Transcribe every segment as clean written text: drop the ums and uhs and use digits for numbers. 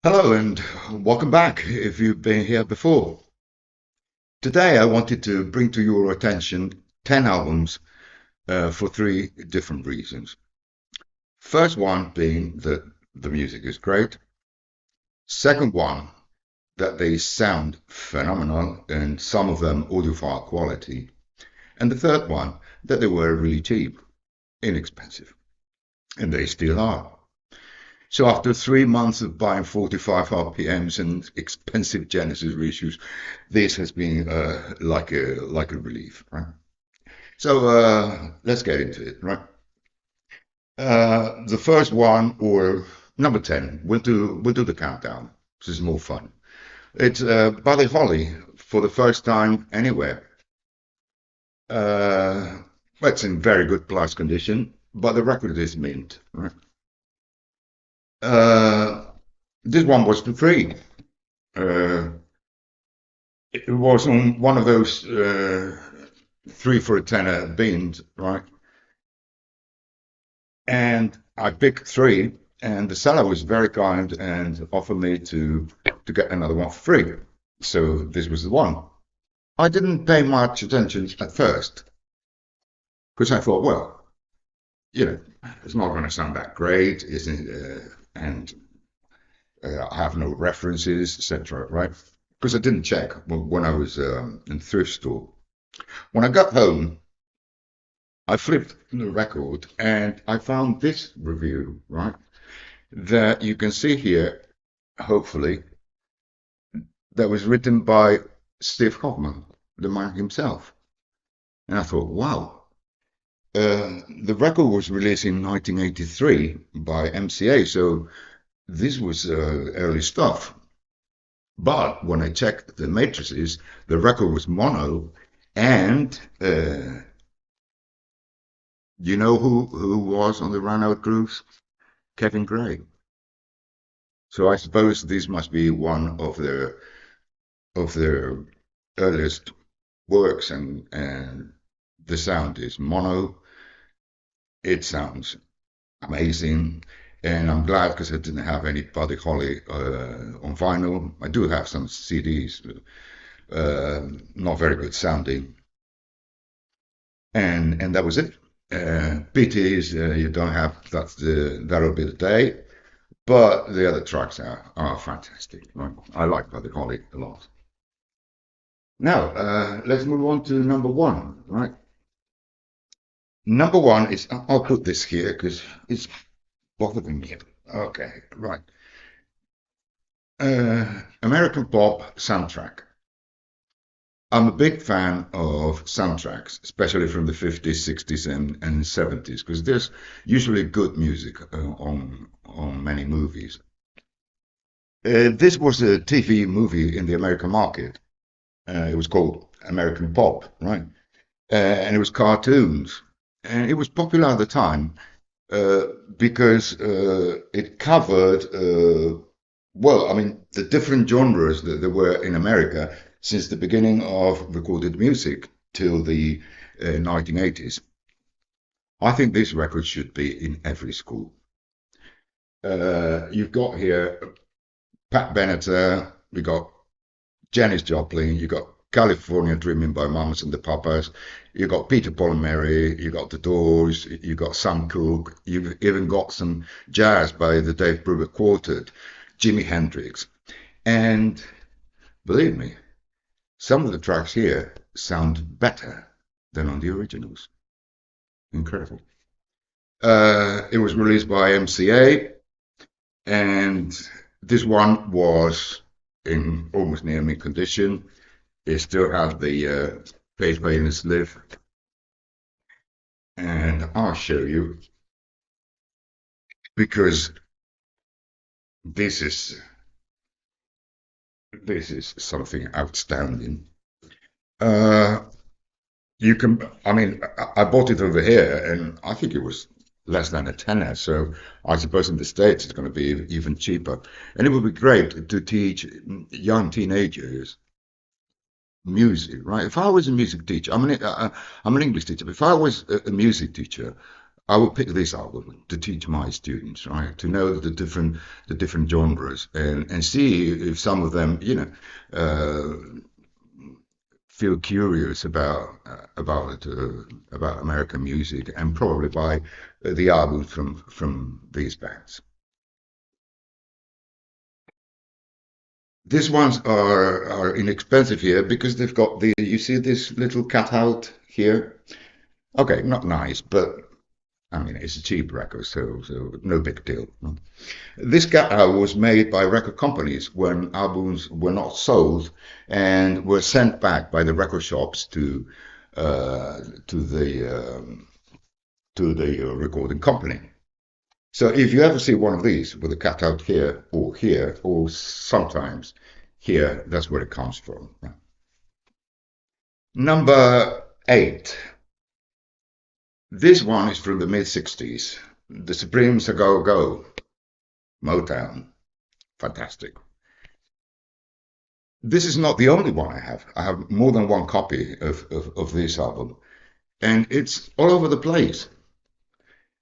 Hello and welcome back if you've been here before. Today I wanted to bring to your attention 10 albums for three different reasons. First one being that the music is great. Second one, that they sound phenomenal and some of them audiophile quality. And the third one, that they were really cheap, inexpensive, and they still are. So after 3 months of buying 45 RPMs and expensive Genesis reissues, this has been like a relief, right? So let's get into it, right? The first one, or number 10, we'll do the countdown. This is more fun. It's Buddy Holly for the first time anywhere. Uh, it's in very good plus condition, but the record is mint, right? Uh, this one was for free. Uh, it was on one of those three for a tenner bins, right? And I picked three, and the seller was very kind and offered me to get another one for free. So this was the one. I didn't pay much attention at first because I thought, well, it's not going to sound that great, isn't it? And I have no references, etc. Right? Because I didn't check when I was in the thrift store. When I got home, I flipped the record and I found this review, right? That you can see here, hopefully, that was written by Steve Hoffman, the man himself. And I thought, wow. The record was released in 1983 by MCA, so this was early stuff. But when I checked the matrices, the record was mono, and you know who was on the Run Out cruise? Kevin Gray. So I suppose this must be one of their earliest works, and the sound is mono. It sounds amazing, and I'm glad because I didn't have any Buddy Holly on vinyl. I do have some CDs, not very good sounding, and that was it. Pity is you don't have that'll be the day, but the other tracks are fantastic. Right? I like Buddy Holly a lot. Now, let's move on to number one, right? Number one is, I'll put this here because it's bothering me. Okay, right. American Pop soundtrack. I'm a big fan of soundtracks, especially from the 50s, 60s, and 70s, because there's usually good music on many movies. This was a TV movie in the American market. It was called American Pop, right? And it was cartoons. And it was popular at the time uh, because it covered, well, I mean, the different genres that there were in America since the beginning of recorded music till the 1980s. I think this record should be in every school. You've got here Pat Benatar, we got Janis Joplin, you got California Dreaming by Mamas and the Papas, you got Peter Paul and Mary, you got The Doors, you got Sam Cooke, you've even got some jazz by the Dave Brubeck Quartet, Jimi Hendrix. And believe me, some of the tracks here sound better than on the originals. Incredible. It was released by MCA, and this one was in almost near mint condition. It still has the page painted sleeve, and I'll show you because this is this is something outstanding. Uh, you can, I mean, I bought it over here, and I think it was less than a tenner. So I suppose in the States it's going to be even cheaper, and it would be great to teach young teenagers music, right? If I was a music teacher, I'm an English teacher. But if I was a music teacher, I would pick this album to teach my students, right, to know the different genres and see if some of them, feel curious about American music and probably buy the albums from these bands. These ones are inexpensive here because they've got the you see this little cutout here. Okay, not nice, but I mean it's a cheap record, so no big deal. This cutout was made by record companies when albums were not sold and were sent back by the record shops uh, to the recording company. So if you ever see one of these with a cutout here, or sometimes here, that's where it comes from. Number 8. This one is from the mid 60s. The Supremes A Go Go, Motown. Fantastic. This is not the only one I have. I have more than one copy of this album, and it's all over the place.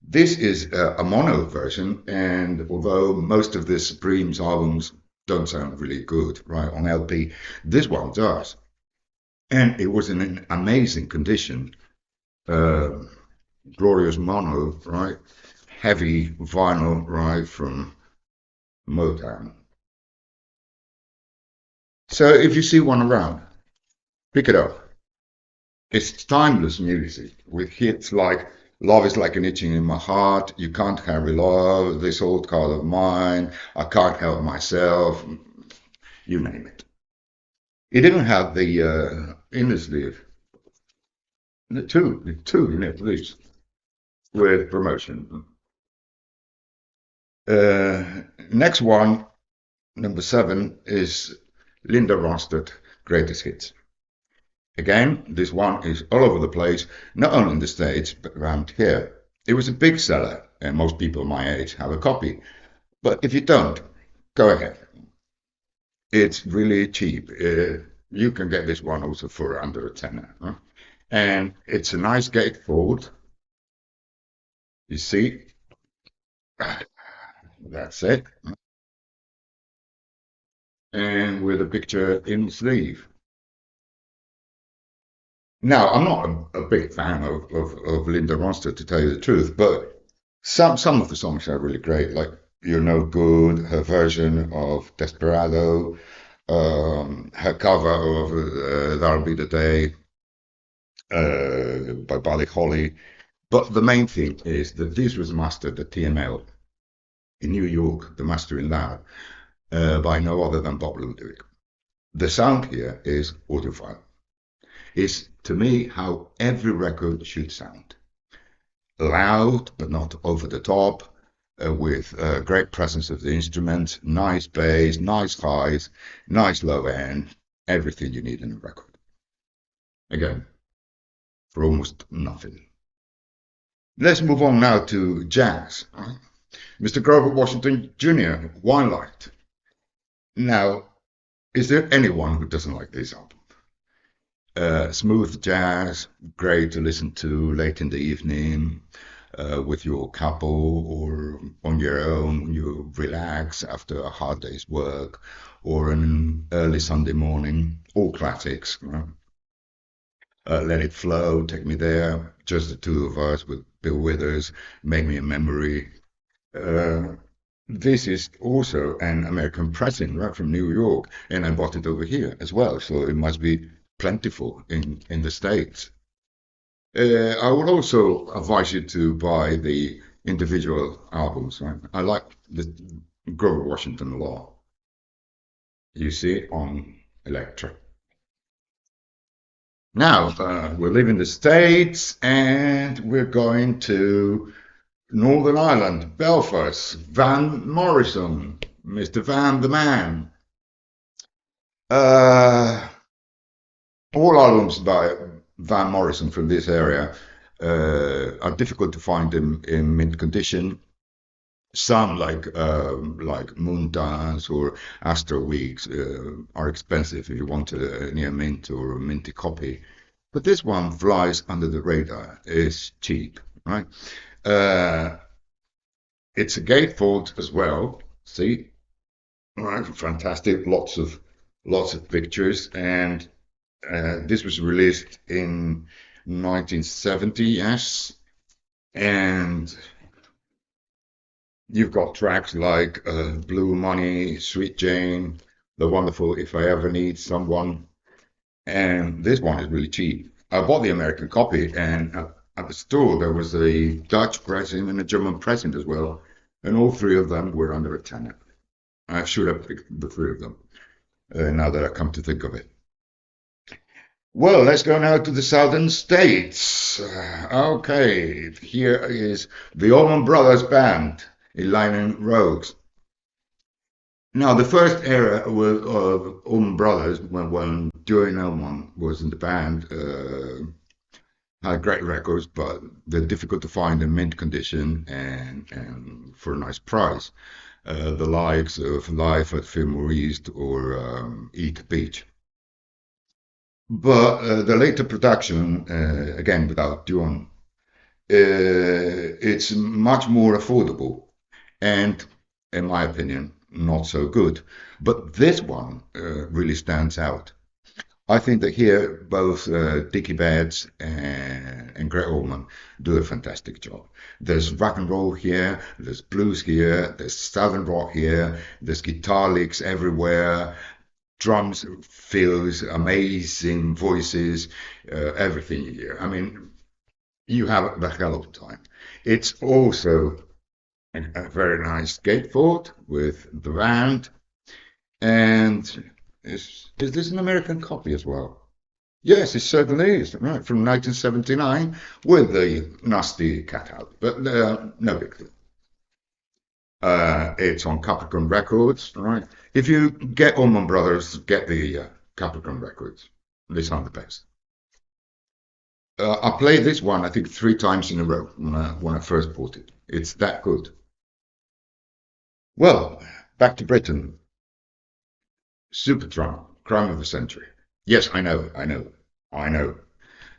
This is a mono version, and although most of the Supremes albums don't sound really good, right, on LP, this one does. And it was in an amazing condition. Uh, Glorious mono, right? Heavy vinyl, right, from Motown. So if you see one around, pick it up. It's timeless music with hits like Love is like an itching in my heart, You can't carry love, This old car of mine, I can't help myself, you name it. It didn't have the inner sleeve, the two inner sleeves with promotion. Next one, number 7, is Linda Ronstadt, Greatest Hits. Again, this one is all over the place, not only in the States, but around here. It was a big seller, and most people my age have a copy. But if you don't, go ahead. It's really cheap. You can get this one also for under a tenner. Huh? And it's a nice gatefold. You see, that's it. And with a picture in sleeve. Now, I'm not a big fan of Linda Ronstadt, to tell you the truth, but some of the songs are really great, like You're No Good, her version of Desperado, her cover of That'll Be the Day by Buddy Holly. But the main thing is that this was mastered at TML in New York, the mastering lab, by no other than Bob Ludwig. The sound here is audiophile. It's, to me, how every record should sound. Loud, but not over the top, with great presence of the instruments, nice bass, nice highs, nice low end, everything you need in a record. Again, for almost nothing. Let's move on now to jazz. Mr. Grover Washington Jr., Wine Light. Now, is there anyone who doesn't like this album? Smooth jazz, great to listen to late in the evening with your couple or on your own when you relax after a hard day's work or an early Sunday morning. All classics. Right? Let It Flow, Take Me There, Just the Two of Us with Bill Withers, Make Me a Memory. Uh, this is also an American pressing, right, from New York, and I bought it over here as well, so it must be plentiful in the States. I would also advise you to buy the individual albums. Right? I like the Grover Washington a lot. You see on Electra. Now we live in the States, and we're going to Northern Ireland, Belfast, Van Morrison, Mr. Van the Man. Uh, all albums by Van Morrison from this area are difficult to find in mint condition. Some like Moondance or Astro Weeks are expensive if you want a near mint or a minty copy. But this one flies under the radar. It's cheap, right? Uh, it's a gatefold as well. See, right, fantastic. Lots of pictures, and this was released in 1970. Yes, and you've got tracks like Blue Money, Sweet Jane, The Wonderful If I Ever Need Someone, and this one is really cheap. I bought the American copy, and at the store there was a Dutch pressing and a German pressing as well, and all three of them were under a tenner. I should have picked the three of them, now that I come to think of it. Well, let's go now to the southern states. Okay, here is the Allman Brothers Band, Elian Rogues. Now, the first era of Allman Brothers, when Joey Elman was in the band, had great records, but they're difficult to find in mint condition and for a nice price. The likes of Life at Fillmore East or Eat Beach. But the later production, again without John, it's much more affordable and, in my opinion, not so good. But this one really stands out. I think that here both Dickie Betts and Greg Allman do a fantastic job. There's rock and roll here, there's blues here, there's southern rock here, there's guitar licks everywhere, drums, fills, amazing voices, everything here. I mean, you have a hell of a time. It's also a very nice gatefold with the band. And is this an American copy as well? Yes, it certainly is. Right, from 1979 with the nasty cutout, but no big deal. It's on Capricorn Records, right? If you get Allman Brothers, get the Capricorn Records. They sound the best. I played this one, I think, three times in a row when I first bought it. It's that good. Well, back to Britain. Supertramp, crime of the century. Yes, I know.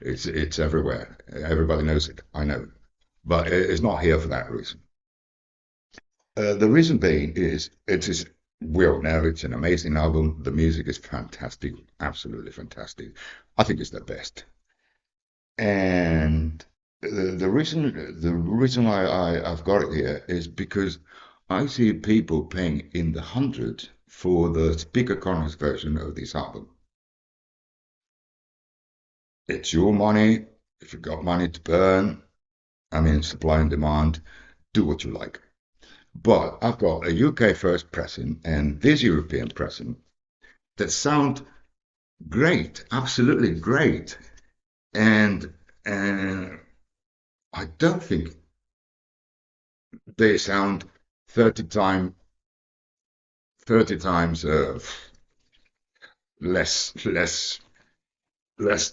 It's everywhere. Everybody knows it. I know, but it's not here for that reason. The reason being is it is we all know it's an amazing album. The music is fantastic, absolutely fantastic. I think it's the best. And the reason I've got it here is because I see people paying in the hundreds for the Speaker Corners version of this album. It's your money. If you've got money to burn, I mean, supply and demand, do what you like. But I've got a UK first pressing and this European pressing that sound great, absolutely great. And I don't think they sound 30 time 30 times less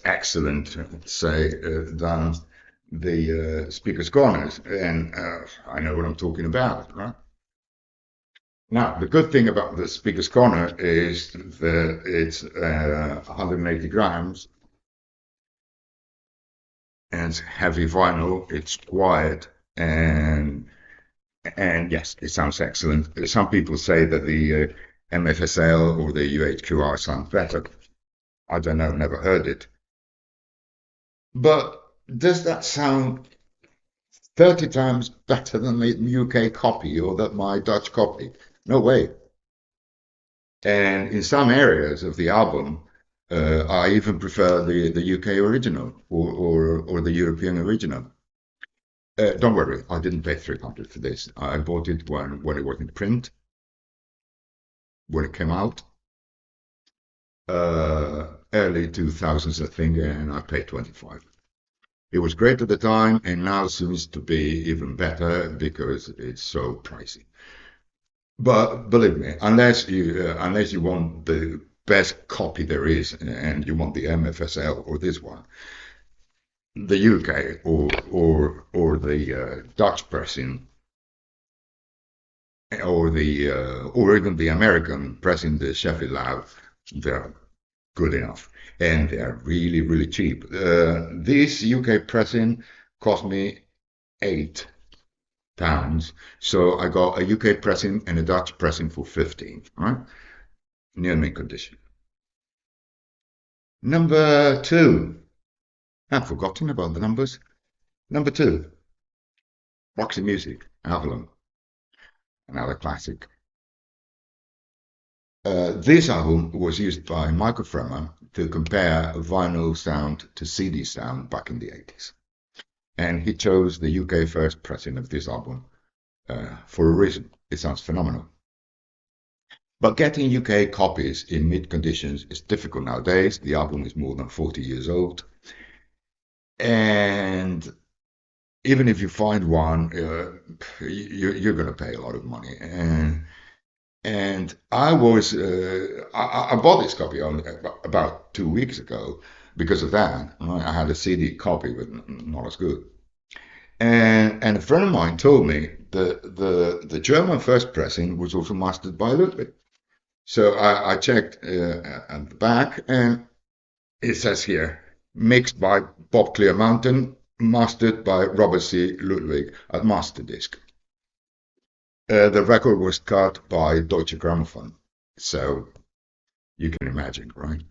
excellent, say, than the Speaker's Corners. And I know what I'm talking about, right? Now, the good thing about the Speaker's Corner is that it's 180 grams and it's heavy vinyl, it's quiet, and yes, it sounds excellent. Some people say that the MFSL or the UHQR sound better. I don't know, never heard it. But does that sound 30 times better than the UK copy or that my Dutch copy? No way. And in some areas of the album, I even prefer the UK original or the European original. Don't worry, I didn't pay 300 for this. I bought it when it was in print, when it came out, early 2000s, I think, and I paid 25. It was great at the time, and now seems to be even better because it's so pricey. But believe me, unless you want the best copy there is, and you want the MFSL or this one, the UK or the Dutch pressing or even the American pressing, the Sheffield Lab, they're good enough, and they're really cheap. This UK pressing cost me eight. pounds. So I got a UK pressing and a Dutch pressing for 15, right? Near mint condition. Number two. I've forgotten about the numbers. Number two, Roxy Music, Avalon, another classic. This album was used by Michael Fremer to compare vinyl sound to CD sound back in the 80s. And he chose the UK first pressing of this album for a reason. It sounds phenomenal. But getting UK copies in mid conditions is difficult nowadays. The album is more than 40 years old. And even if you find one, you're going to pay a lot of money. And I bought this copy only about 2 weeks ago because of that. I had a CD copy, but not as good. And a friend of mine told me that the German first pressing was also mastered by Ludwig. So I checked at the back, and it says here, mixed by Bob Clear Mountain, mastered by Robert C. Ludwig at Masterdisc. The record was cut by Deutsche Grammophon, so you can imagine, right?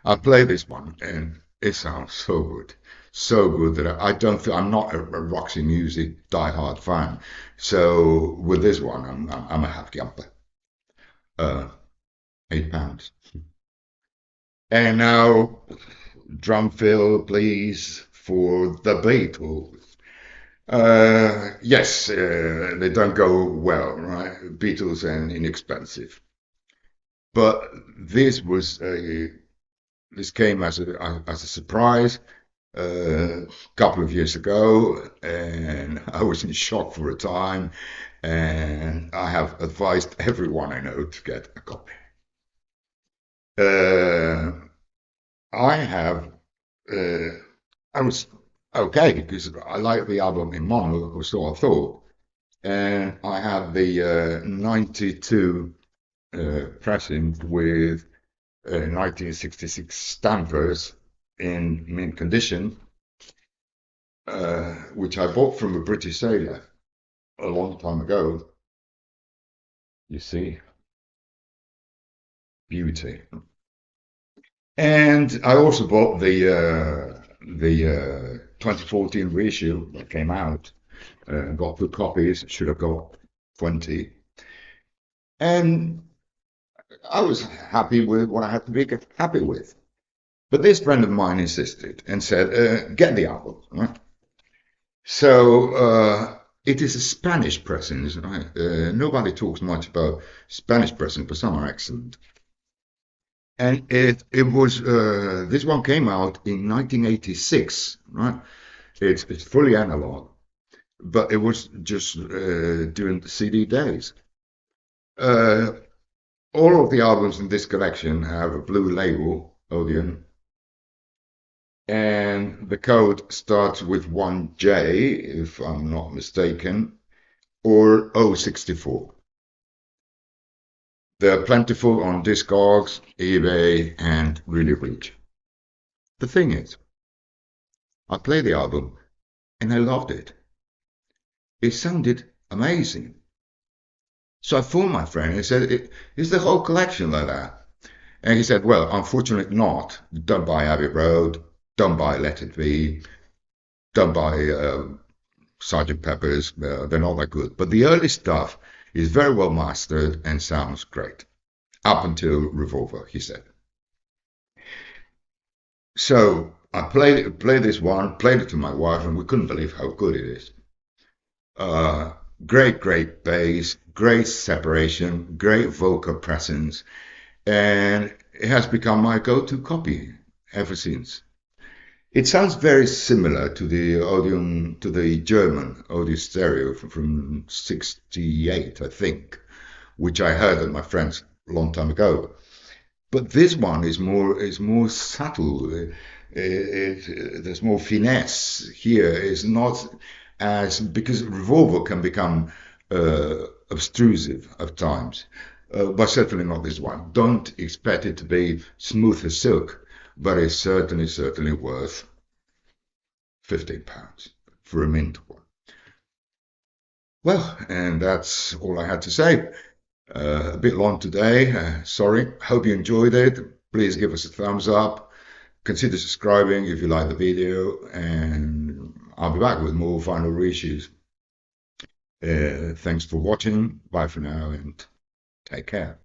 I play this one, and it sounds so good that I don't feel I'm not a Roxy Music diehard fan. So with this one, I'm a happy camper. Uh, £8. And now drum fill, please, for the Beatles. Yes, they don't go well, right? Beatles and inexpensive. But this came as a surprise a couple of years ago, and I was in shock for a time. And I have advised everyone I know to get a copy. Uh, I have. Uh, I was okay because I like the album in mono, or so I thought. And I had the 92 pressing with 1966 Stanvers in mint condition, which I bought from a British sailor a long time ago. You see, beauty. And I also bought the 2014 reissue that came out. Got good copies. Should have got 20. And I was happy with what I had to be happy with. But this friend of mine insisted and said, get the album, right? So it is a Spanish pressing, right? Nobody talks much about Spanish pressing, but some are excellent. And it was this one came out in 1986, right? It's fully analog, but it was just during the CD days. Uh, all of the albums in this collection have a blue label, Odeon, and the code starts with 1J, if I'm not mistaken, or 064. They're plentiful on Discogs, eBay, and Really Reach. The thing is, I played the album and I loved it. It sounded amazing. So I phoned my friend and said, is the whole collection like that? And he said, well, unfortunately not. Don't buy Abbey Road, don't buy Let It Be, don't buy Sergeant Pepper's. They're not that good. But the early stuff is very well mastered and sounds great. Up until Revolver, he said. So I played this one, played it to my wife, and we couldn't believe how good it is. Uh, great bass, great separation, great vocal presence, and it has become my go-to copy ever since. It sounds very similar to the German audio stereo from '68, I think, which I heard at my friend's a long time ago. But this one is more subtle. There's more finesse here. It's not as because Revolver can become obtrusive at times, but certainly not this one. Don't expect it to be smooth as silk, but it's certainly worth £15 for a mint one. Well, and that's all I had to say. A bit long today. Sorry. Hope you enjoyed it. Please give us a thumbs up. Consider subscribing if you like the video, and I'll be back with more final reissues. Thanks for watching. Bye for now, and take care.